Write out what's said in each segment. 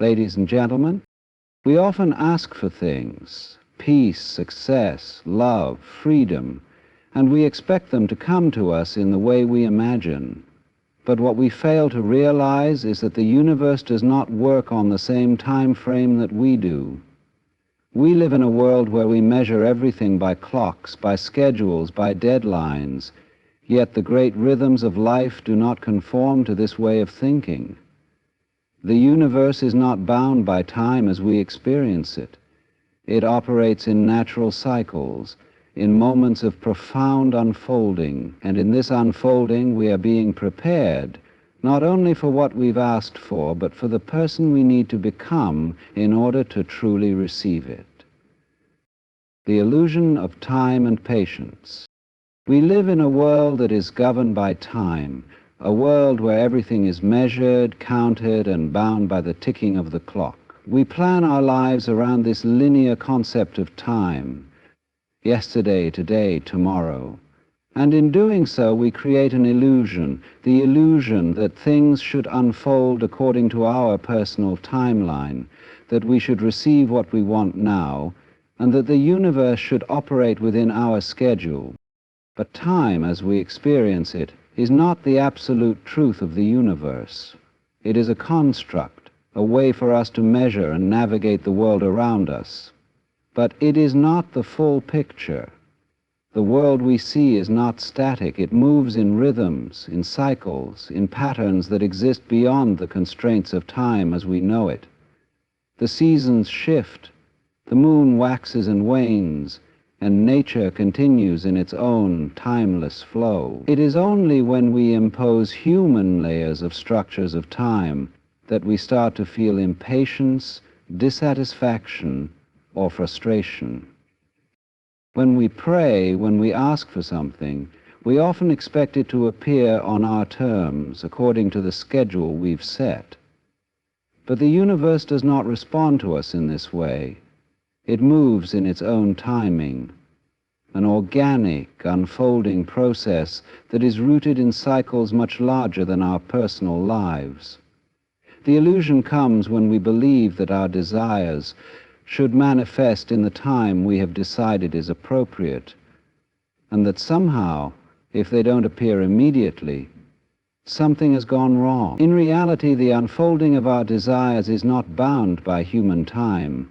Ladies and gentlemen, we often ask for things, peace, success, love, freedom, and we expect them to come to us in the way we imagine. But what we fail to realize is that the universe does not work on the same time frame that we do. We live in a world where we measure everything by clocks, by schedules, by deadlines, yet the great rhythms of life do not conform to this way of thinking. The universe is not bound by time as we experience it. It operates in natural cycles, in moments of profound unfolding, and in this unfolding we are being prepared not only for what we've asked for, but for the person we need to become in order to truly receive it. The illusion of time and patience. We live in a world that is governed by time, a world where everything is measured, counted, and bound by the ticking of the clock. We plan our lives around this linear concept of time, yesterday, today, tomorrow. And in doing so, we create an illusion, the illusion that things should unfold according to our personal timeline, that we should receive what we want now, and that the universe should operate within our schedule. But time, as we experience it, is not the absolute truth of the universe. It is a construct, a way for us to measure and navigate the world around us. But it is not the full picture. The world we see is not static. It moves in rhythms, in cycles, in patterns that exist beyond the constraints of time as we know it. The seasons shift, the moon waxes and wanes, and nature continues in its own timeless flow. It is only when we impose human layers of structures of time that we start to feel impatience, dissatisfaction, or frustration. When we pray, when we ask for something, we often expect it to appear on our terms, according to the schedule we've set. But the universe does not respond to us in this way. It moves in its own timing, an organic, unfolding process that is rooted in cycles much larger than our personal lives. The illusion comes when we believe that our desires should manifest in the time we have decided is appropriate, and that somehow, if they don't appear immediately, something has gone wrong. In reality, the unfolding of our desires is not bound by human time.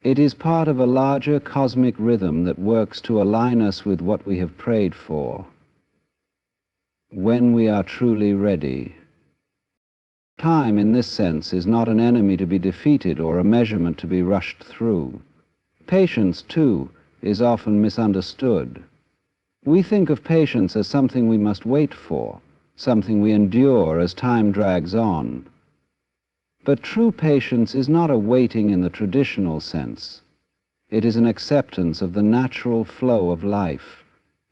It is part of a larger cosmic rhythm that works to align us with what we have prayed for, when we are truly ready. Time, in this sense, is not an enemy to be defeated or a measurement to be rushed through. Patience, too, is often misunderstood. We think of patience as something we must wait for, something we endure as time drags on. But true patience is not a waiting in the traditional sense. It is an acceptance of the natural flow of life,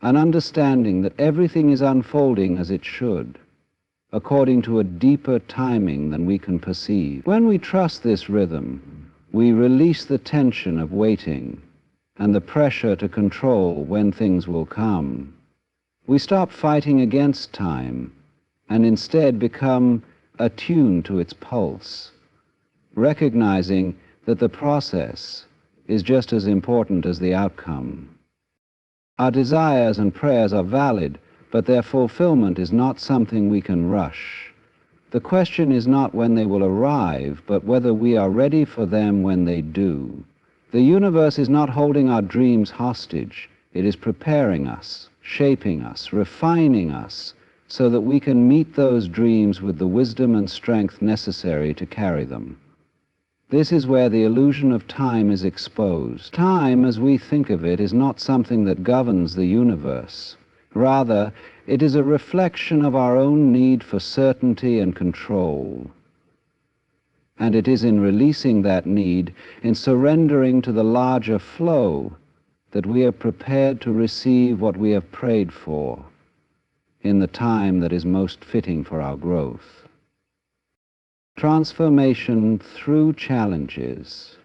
an understanding that everything is unfolding as it should, according to a deeper timing than we can perceive. When we trust this rhythm, we release the tension of waiting and the pressure to control when things will come. We stop fighting against time and instead become attuned to its pulse, recognizing that the process is just as important as the outcome. Our desires and prayers are valid, but their fulfillment is not something we can rush. The question is not when they will arrive, but whether we are ready for them when they do. The universe is not holding our dreams hostage. It is preparing us, shaping us, refining us, so that we can meet those dreams with the wisdom and strength necessary to carry them. This is where the illusion of time is exposed. Time, as we think of it, is not something that governs the universe. Rather, it is a reflection of our own need for certainty and control. And it is in releasing that need, in surrendering to the larger flow, that we are prepared to receive what we have prayed for in the time that is most fitting for our growth. Transformation through challenges.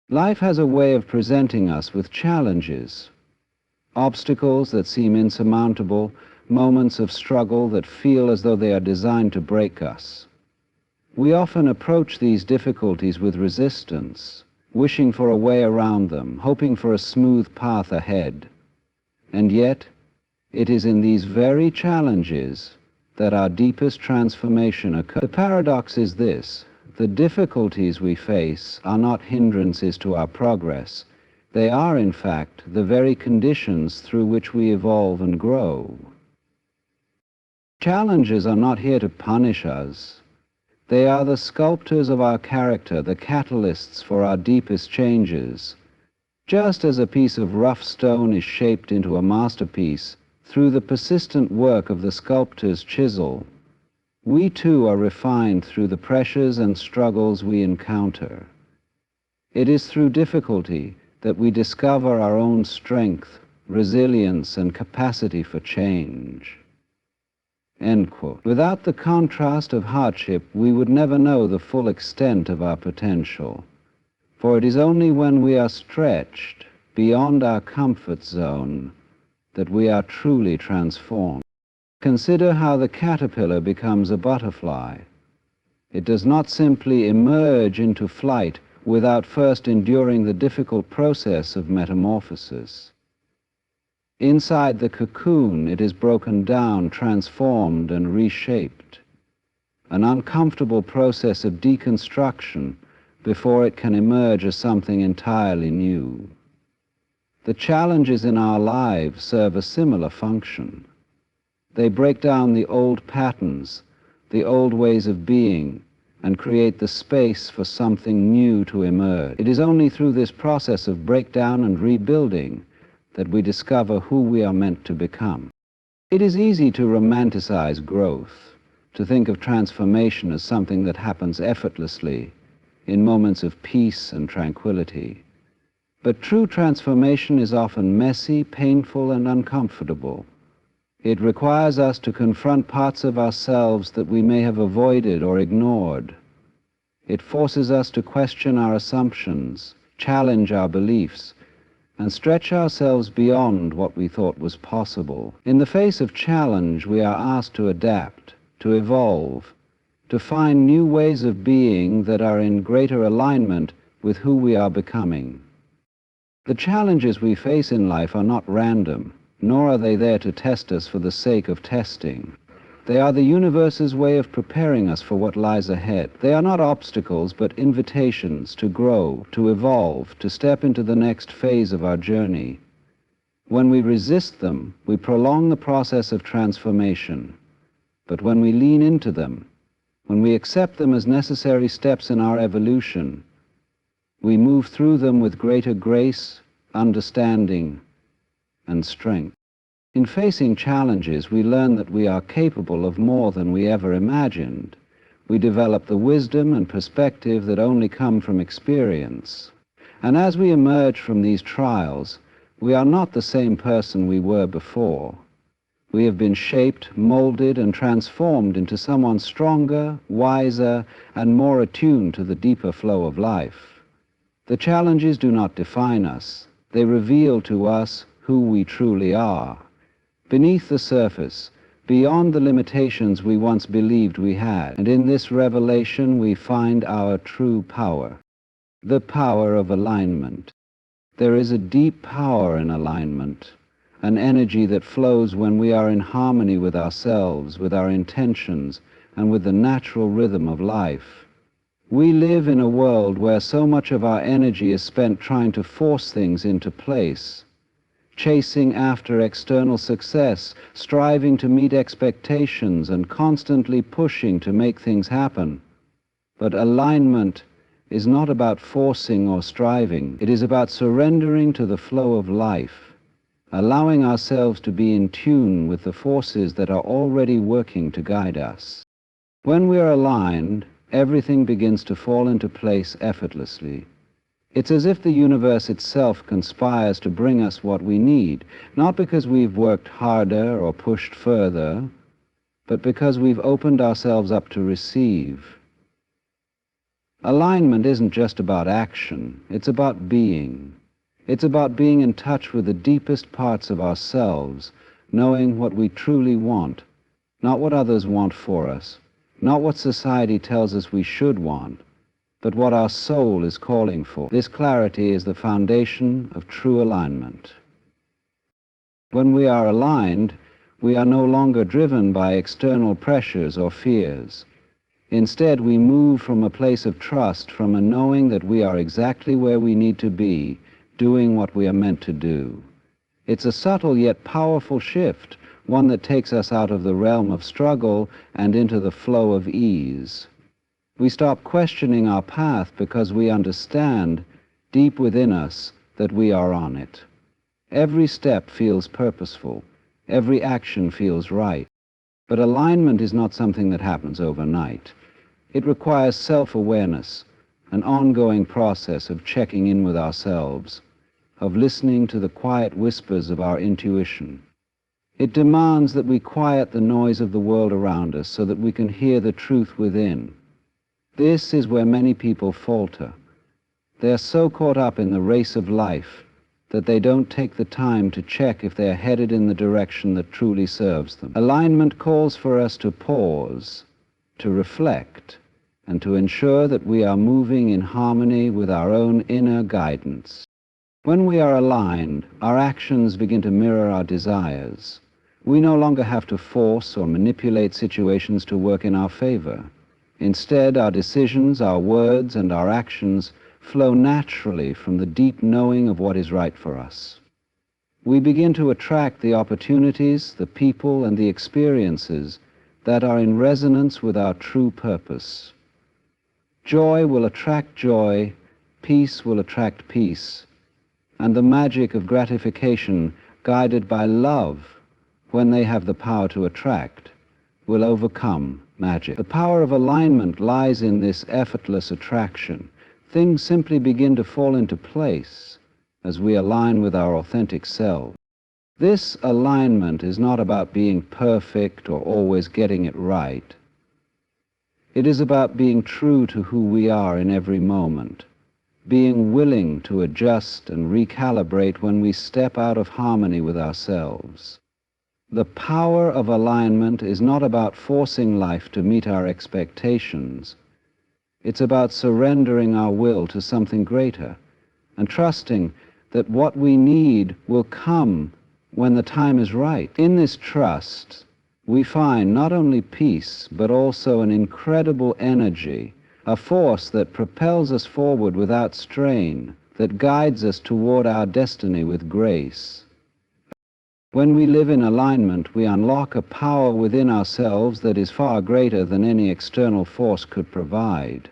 Life has a way of presenting us with challenges, obstacles that seem insurmountable, moments of struggle that feel as though they are designed to break us. We often approach these difficulties with resistance, wishing for a way around them, hoping for a smooth path ahead. And yet, it is in these very challenges that our deepest transformation occurs. The paradox is this: the difficulties we face are not hindrances to our progress. They are, in fact, the very conditions through which we evolve and grow. Challenges are not here to punish us. They are the sculptors of our character, the catalysts for our deepest changes. Just as a piece of rough stone is shaped into a masterpiece through the persistent work of the sculptor's chisel, we too are refined through the pressures and struggles we encounter. It is through difficulty that we discover our own strength, resilience, and capacity for change." End quote. Without the contrast of hardship, we would never know the full extent of our potential. For it is only when we are stretched beyond our comfort zone that we are truly transformed. Consider how the caterpillar becomes a butterfly. It does not simply emerge into flight without first enduring the difficult process of metamorphosis. Inside the cocoon, it is broken down, transformed, and reshaped, an uncomfortable process of deconstruction before it can emerge as something entirely new. The challenges in our lives serve a similar function. They break down the old patterns, the old ways of being, and create the space for something new to emerge. It is only through this process of breakdown and rebuilding that we discover who we are meant to become. It is easy to romanticize growth, to think of transformation as something that happens effortlessly, in moments of peace and tranquility. But true transformation is often messy, painful, and uncomfortable. It requires us to confront parts of ourselves that we may have avoided or ignored. It forces us to question our assumptions, challenge our beliefs, and stretch ourselves beyond what we thought was possible. In the face of challenge, we are asked to adapt, to evolve, to find new ways of being that are in greater alignment with who we are becoming. The challenges we face in life are not random, nor are they there to test us for the sake of testing. They are the universe's way of preparing us for what lies ahead. They are not obstacles, but invitations to grow, to evolve, to step into the next phase of our journey. When we resist them, we prolong the process of transformation. But when we lean into them, when we accept them as necessary steps in our evolution, we move through them with greater grace, understanding, and strength. In facing challenges, we learn that we are capable of more than we ever imagined. We develop the wisdom and perspective that only come from experience. And as we emerge from these trials, we are not the same person we were before. We have been shaped, molded, and transformed into someone stronger, wiser, and more attuned to the deeper flow of life. The challenges do not define us. They reveal to us who we truly are. Beneath the surface, beyond the limitations we once believed we had, and in this revelation we find our true power, the power of alignment. There is a deep power in alignment, an energy that flows when we are in harmony with ourselves, with our intentions, and with the natural rhythm of life. We live in a world where so much of our energy is spent trying to force things into place, chasing after external success, striving to meet expectations, and constantly pushing to make things happen. But alignment is not about forcing or striving. It is about surrendering to the flow of life, allowing ourselves to be in tune with the forces that are already working to guide us. When we are aligned, everything begins to fall into place effortlessly. It's as if the universe itself conspires to bring us what we need, not because we've worked harder or pushed further, but because we've opened ourselves up to receive. Alignment isn't just about action, it's about being. It's about being in touch with the deepest parts of ourselves, knowing what we truly want, not what others want for us, not what society tells us we should want, but what our soul is calling for. This clarity is the foundation of true alignment. When we are aligned, we are no longer driven by external pressures or fears. Instead, we move from a place of trust, from a knowing that we are exactly where we need to be, doing what we are meant to do. It's a subtle yet powerful shift, one that takes us out of the realm of struggle and into the flow of ease. We stop questioning our path because we understand, deep within us, that we are on it. Every step feels purposeful. Every action feels right. But alignment is not something that happens overnight. It requires self-awareness, an ongoing process of checking in with ourselves, of listening to the quiet whispers of our intuition. It demands that we quiet the noise of the world around us so that we can hear the truth within. This is where many people falter. They are so caught up in the race of life that they don't take the time to check if they are headed in the direction that truly serves them. Alignment calls for us to pause, to reflect, and to ensure that we are moving in harmony with our own inner guidance. When we are aligned, our actions begin to mirror our desires. We no longer have to force or manipulate situations to work in our favor. Instead, our decisions, our words, and our actions flow naturally from the deep knowing of what is right for us. We begin to attract the opportunities, the people, and the experiences that are in resonance with our true purpose. Joy will attract joy, peace will attract peace, and the magic of gratification, guided by love, when they have the power to attract, will overcome magic. The power of alignment lies in this effortless attraction. Things simply begin to fall into place as we align with our authentic self. This alignment is not about being perfect or always getting it right. It is about being true to who we are in every moment, being willing to adjust and recalibrate when we step out of harmony with ourselves. The power of alignment is not about forcing life to meet our expectations. It's about surrendering our will to something greater and trusting that what we need will come when the time is right. In this trust, we find not only peace, but also an incredible energy, a force that propels us forward without strain, that guides us toward our destiny with grace. When we live in alignment, we unlock a power within ourselves that is far greater than any external force could provide.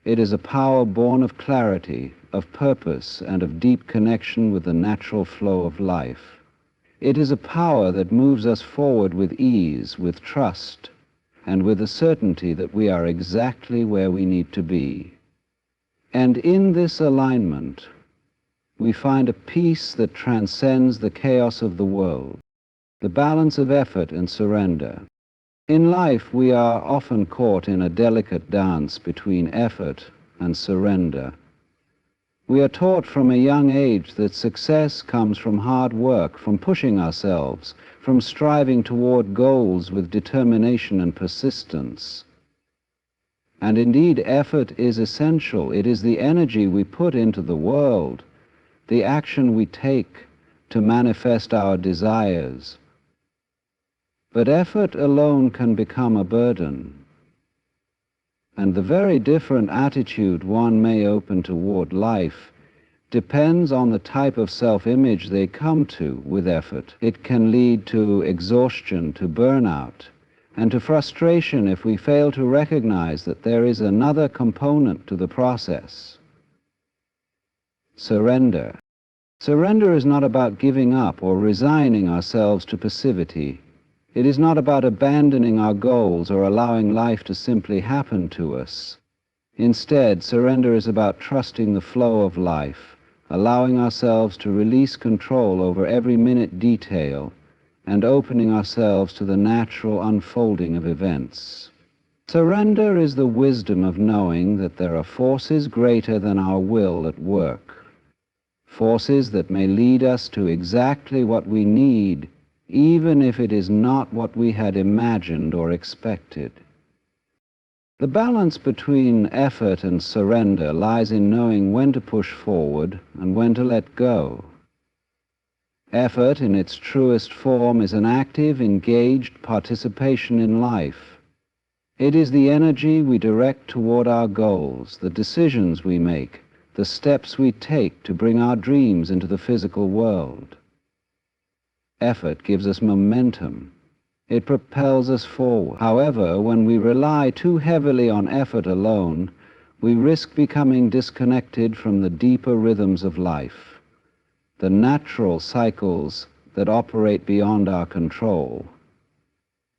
It is a power born of clarity, of purpose, and of deep connection with the natural flow of life. It is a power that moves us forward with ease, with trust, and with the certainty that we are exactly where we need to be. And in this alignment, we find a peace that transcends the chaos of the world, the balance of effort and surrender. In life, we are often caught in a delicate dance between effort and surrender. We are taught from a young age that success comes from hard work, from pushing ourselves, from striving toward goals with determination and persistence. And indeed, effort is essential. It is the energy we put into the world, the action we take to manifest our desires. But effort alone can become a burden. And the very different attitude one may open toward life depends on the type of self-image they come to with effort. It can lead to exhaustion, to burnout, and to frustration if we fail to recognize that there is another component to the process. Surrender. Surrender is not about giving up or resigning ourselves to passivity. It is not about abandoning our goals or allowing life to simply happen to us. Instead, surrender is about trusting the flow of life, allowing ourselves to release control over every minute detail, and opening ourselves to the natural unfolding of events. Surrender is the wisdom of knowing that there are forces greater than our will at work, forces that may lead us to exactly what we need, even if it is not what we had imagined or expected. The balance between effort and surrender lies in knowing when to push forward and when to let go. Effort, in its truest form, is an active, engaged participation in life. It is the energy we direct toward our goals, the decisions we make, the steps we take to bring our dreams into the physical world. Effort gives us momentum. It propels us forward. However, when we rely too heavily on effort alone, we risk becoming disconnected from the deeper rhythms of life, the natural cycles that operate beyond our control.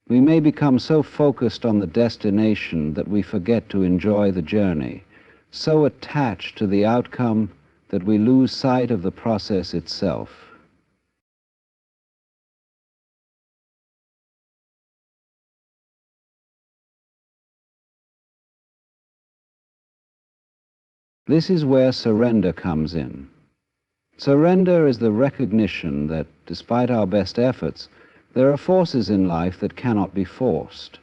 We may become so focused on the destination that we forget to enjoy the journey, so attached to the outcome that we lose sight of the process itself. This is where surrender comes in. Surrender is the recognition that, despite our best efforts, there are forces in life that cannot be forced.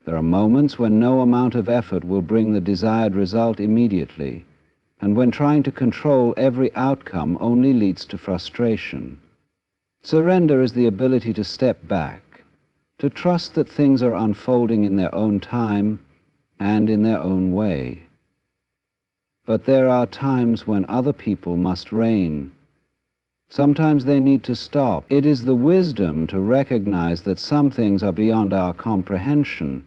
There are moments when no amount of effort will bring the desired result immediately, and when trying to control every outcome only leads to frustration. Surrender is the ability to step back, to trust that things are unfolding in their own time and in their own way. But there are times when other people must reign. Sometimes they need to stop. It is the wisdom to recognize that some things are beyond our comprehension,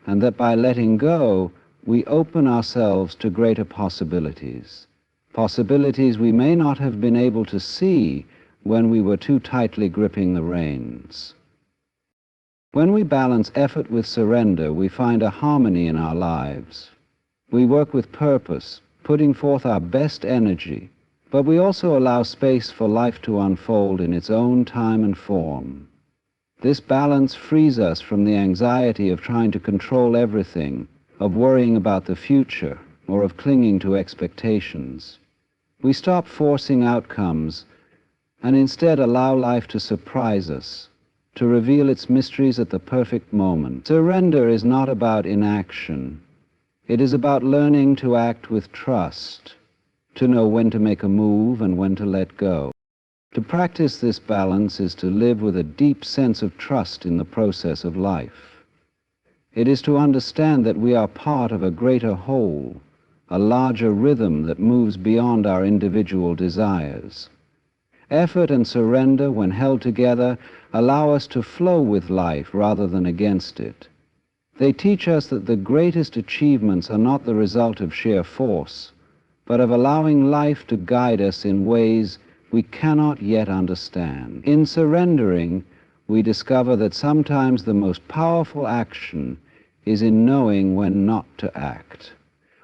and that by letting go, we open ourselves to greater possibilities. Possibilities we may not have been able to see when we were too tightly gripping the reins. When we balance effort with surrender, we find a harmony in our lives. We work with purpose, putting forth our best energy, but we also allow space for life to unfold in its own time and form. This balance frees us from the anxiety of trying to control everything, of worrying about the future, or of clinging to expectations. We stop forcing outcomes and instead allow life to surprise us, to reveal its mysteries at the perfect moment. Surrender is not about inaction. It is about learning to act with trust, to know when to make a move and when to let go. To practice this balance is to live with a deep sense of trust in the process of life. It is to understand that we are part of a greater whole, a larger rhythm that moves beyond our individual desires. Effort and surrender, when held together, allow us to flow with life rather than against it. They teach us that the greatest achievements are not the result of sheer force, but of allowing life to guide us in ways we cannot yet understand. In surrendering, we discover that sometimes the most powerful action is in knowing when not to act,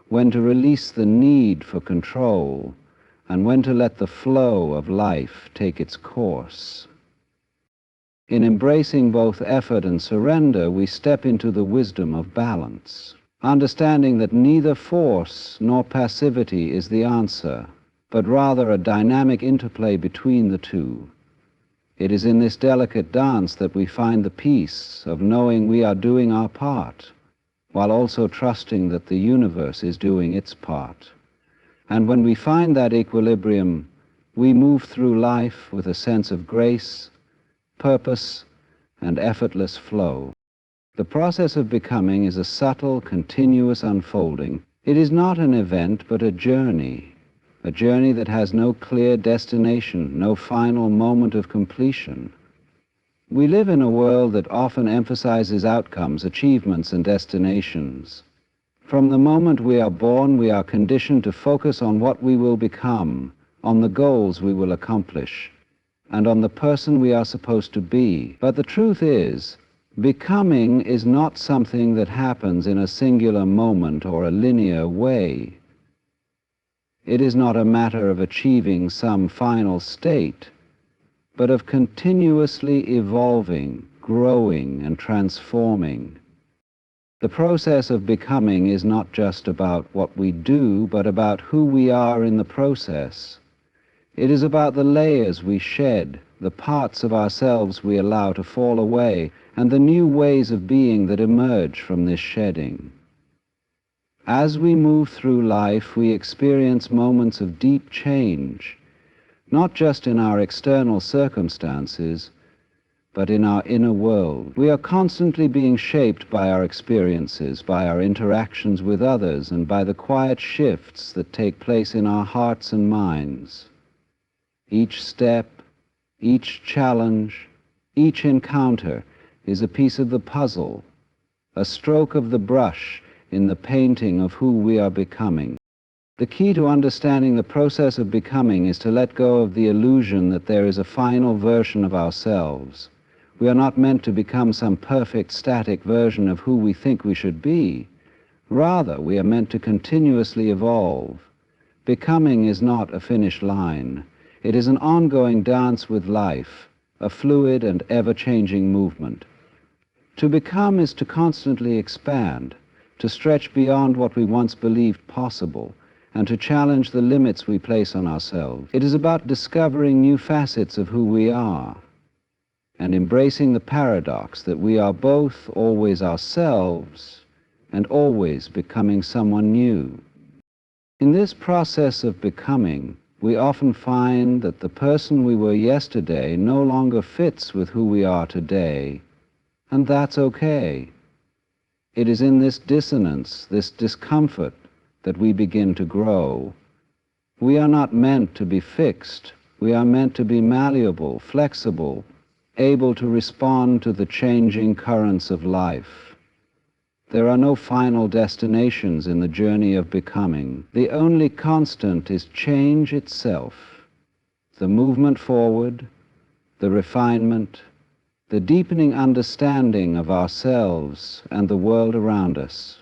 when to release the need for control, and when to let the flow of life take its course. In embracing both effort and surrender, we step into the wisdom of balance, understanding that neither force nor passivity is the answer, but rather a dynamic interplay between the two. It is in this delicate dance that we find the peace of knowing we are doing our part, while also trusting that the universe is doing its part. And when we find that equilibrium, we move through life with a sense of grace, purpose, and effortless flow. The process of becoming is a subtle, continuous unfolding. It is not an event, but a journey that has no clear destination, no final moment of completion. We live in a world that often emphasizes outcomes, achievements, and destinations. From the moment we are born, we are conditioned to focus on what we will become, on the goals we will accomplish, and on the person we are supposed to be. But the truth is, becoming is not something that happens in a singular moment or a linear way. It is not a matter of achieving some final state, but of continuously evolving, growing, and transforming. The process of becoming is not just about what we do, but about who we are in the process. It is about the layers we shed, the parts of ourselves we allow to fall away, and the new ways of being that emerge from this shedding. As we move through life, we experience moments of deep change, not just in our external circumstances, but in our inner world. We are constantly being shaped by our experiences, by our interactions with others, and by the quiet shifts that take place in our hearts and minds. Each step, each challenge, each encounter is a piece of the puzzle, a stroke of the brush in the painting of who we are becoming. The key to understanding the process of becoming is to let go of the illusion that there is a final version of ourselves. We are not meant to become some perfect, static version of who we think we should be. Rather, we are meant to continuously evolve. Becoming is not a finish line. It is an ongoing dance with life, a fluid and ever-changing movement. To become is to constantly expand, to stretch beyond what we once believed possible, and to challenge the limits we place on ourselves. It is about discovering new facets of who we are, and embracing the paradox that we are both always ourselves and always becoming someone new. In this process of becoming, we often find that the person we were yesterday no longer fits with who we are today, and that's okay. It is in this dissonance, this discomfort, that we begin to grow. We are not meant to be fixed. We are meant to be malleable, flexible, able to respond to the changing currents of life. There are no final destinations in the journey of becoming. The only constant is change itself, the movement forward, the refinement, the deepening understanding of ourselves and the world around us.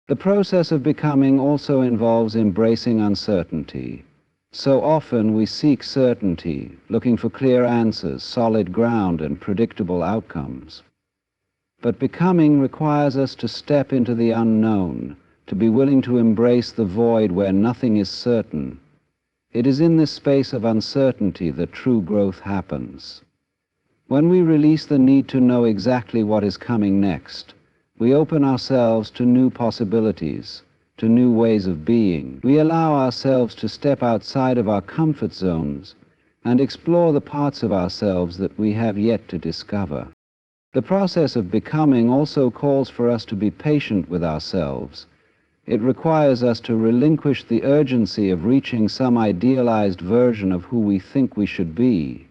The process of becoming also involves embracing uncertainty. So often we seek certainty, looking for clear answers, solid ground, and predictable outcomes. But becoming requires us to step into the unknown, to be willing to embrace the void where nothing is certain. It is in this space of uncertainty that true growth happens. When we release the need to know exactly what is coming next, we open ourselves to new possibilities, to new ways of being. We allow ourselves to step outside of our comfort zones and explore the parts of ourselves that we have yet to discover. The process of becoming also calls for us to be patient with ourselves. It requires us to relinquish the urgency of reaching some idealized version of who we think we should be.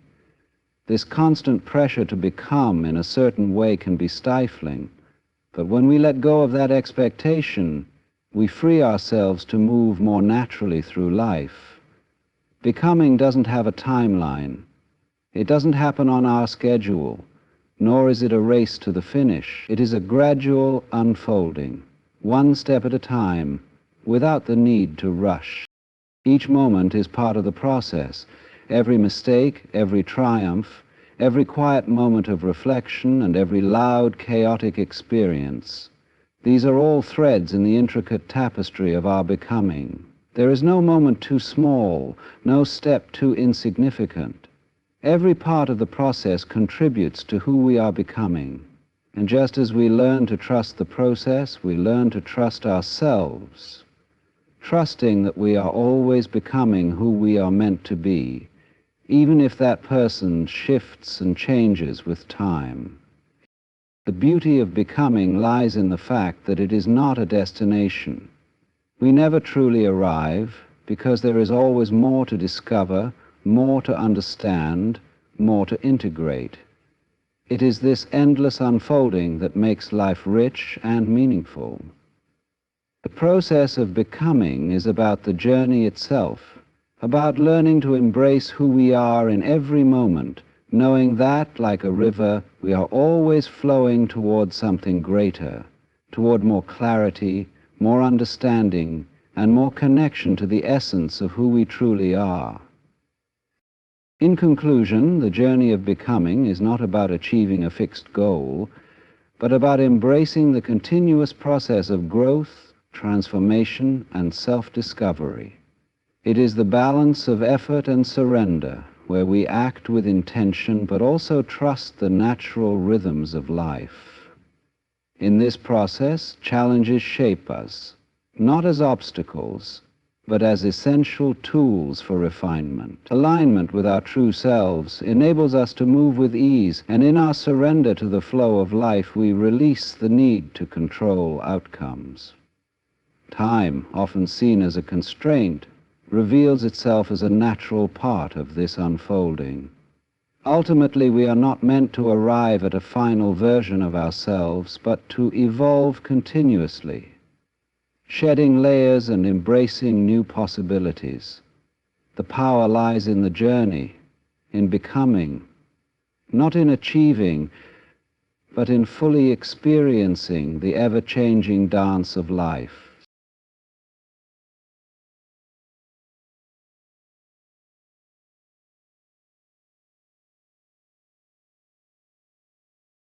This constant pressure to become in a certain way can be stifling, but when we let go of that expectation, we free ourselves to move more naturally through life. Becoming doesn't have a timeline. It doesn't happen on our schedule, nor is it a race to the finish. It is a gradual unfolding, one step at a time, without the need to rush. Each moment is part of the process. Every mistake, every triumph, every quiet moment of reflection, and every loud, chaotic experience. These are all threads in the intricate tapestry of our becoming. There is no moment too small, no step too insignificant. Every part of the process contributes to who we are becoming. And just as we learn to trust the process, we learn to trust ourselves, trusting that we are always becoming who we are meant to be, even if that person shifts and changes with time. The beauty of becoming lies in the fact that it is not a destination. We never truly arrive because there is always more to discover, more to understand, more to integrate. It is this endless unfolding that makes life rich and meaningful. The process of becoming is about the journey itself, about learning to embrace who we are in every moment, knowing that, like a river, we are always flowing toward something greater, toward more clarity, more understanding, and more connection to the essence of who we truly are. In conclusion, the journey of becoming is not about achieving a fixed goal, but about embracing the continuous process of growth, transformation, and self-discovery. It is the balance of effort and surrender, where we act with intention but also trust the natural rhythms of life. In this process, challenges shape us, not as obstacles, but as essential tools for refinement. Alignment with our true selves enables us to move with ease, and in our surrender to the flow of life, we release the need to control outcomes. Time, often seen as a constraint, reveals itself as a natural part of this unfolding. Ultimately, we are not meant to arrive at a final version of ourselves, but to evolve continuously, shedding layers and embracing new possibilities. The power lies in the journey, in becoming, not in achieving, but in fully experiencing the ever-changing dance of life.